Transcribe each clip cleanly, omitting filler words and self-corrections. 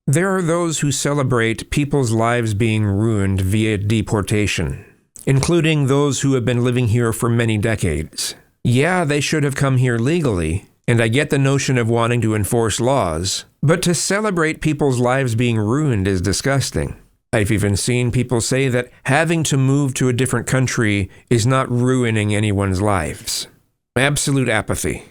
There are those who celebrate people's lives being ruined via deportation, including those who have been living here for many decades. Yeah, they should have come here legally, and I get the notion of wanting to enforce laws, but to celebrate people's lives being ruined is disgusting. I've even seen people say that having to move to a different country is not ruining anyone's lives. Absolute apathy.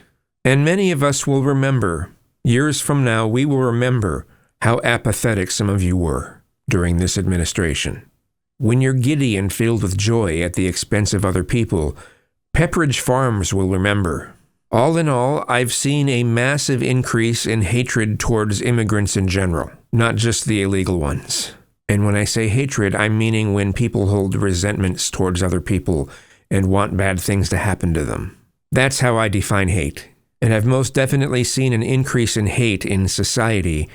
And many of us will remember, years from now, we will remember how apathetic some of you were during this administration. When you're giddy and filled with joy at the expense of other people, Pepperidge Farms will remember. All in all, I've seen a massive increase in hatred towards immigrants in general, not just the illegal ones. And when I say hatred, I'm meaning when people hold resentments towards other people and want bad things to happen to them. That's how I define hate. And I've most definitely seen an increase in hate in society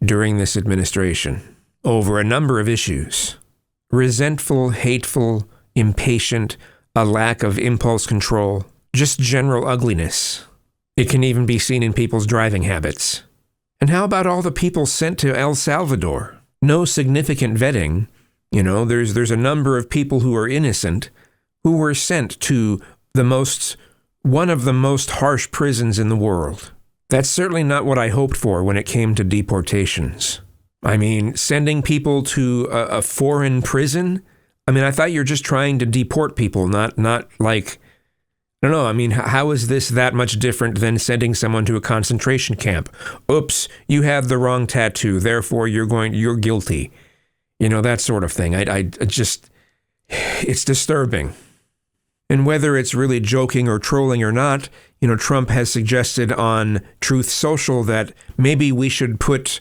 during this administration over a number of issues. Resentful, hateful, impatient, a lack of impulse control, just general ugliness. It can even be seen in people's driving habits. And how about all the people sent to El Salvador? No significant vetting. There's a number of people who are innocent who were sent to one of the most harsh prisons in the world. That's certainly not what I hoped for when it came to deportations. I mean, sending people to a foreign prison? I thought you're just trying to deport people, not like, I don't know, how is this that much different than sending someone to a concentration camp? Oops, you have the wrong tattoo, therefore you're guilty. That sort of thing. It's disturbing. And whether it's really joking or trolling or not, Trump has suggested on Truth Social that maybe we should put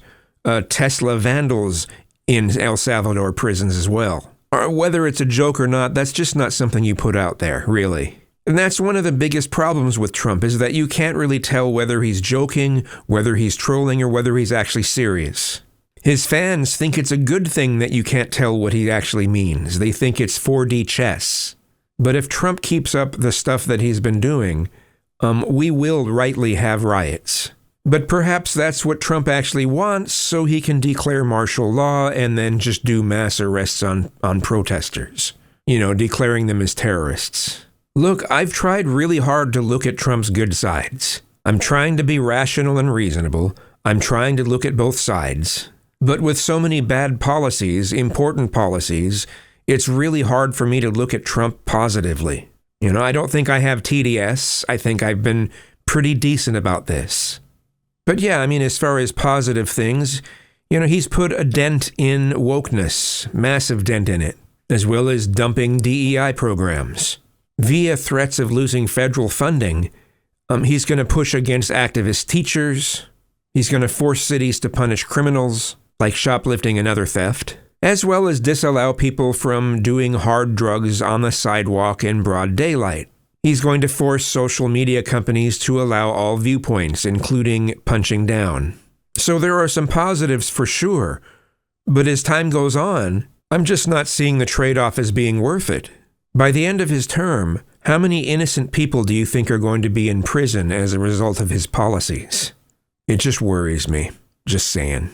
Tesla vandals in El Salvador prisons as well. Or whether it's a joke or not, that's just not something you put out there, really. And that's one of the biggest problems with Trump, is that you can't really tell whether he's joking, whether he's trolling, or whether he's actually serious. His fans think it's a good thing that you can't tell what he actually means. They think it's 4D chess. But if Trump keeps up the stuff that he's been doing, we will rightly have riots. But perhaps that's what Trump actually wants, so he can declare martial law and then just do mass arrests on protesters, declaring them as terrorists. Look, I've tried really hard to look at Trump's good sides. I'm trying to be rational and reasonable. I'm trying to look at both sides. But with so many bad policies, important policies, it's really hard for me to look at Trump positively. I don't think I have TDS. I think I've been pretty decent about this. But yeah, as far as positive things, he's put a dent in wokeness, massive dent in it, as well as dumping DEI programs. Via threats of losing federal funding, he's going to push against activist teachers. He's going to force cities to punish criminals, like shoplifting and other theft, as well as disallow people from doing hard drugs on the sidewalk in broad daylight. He's going to force social media companies to allow all viewpoints, including punching down. So there are some positives for sure, but as time goes on, I'm just not seeing the trade-off as being worth it. By the end of his term, how many innocent people do you think are going to be in prison as a result of his policies? It just worries me. Just saying.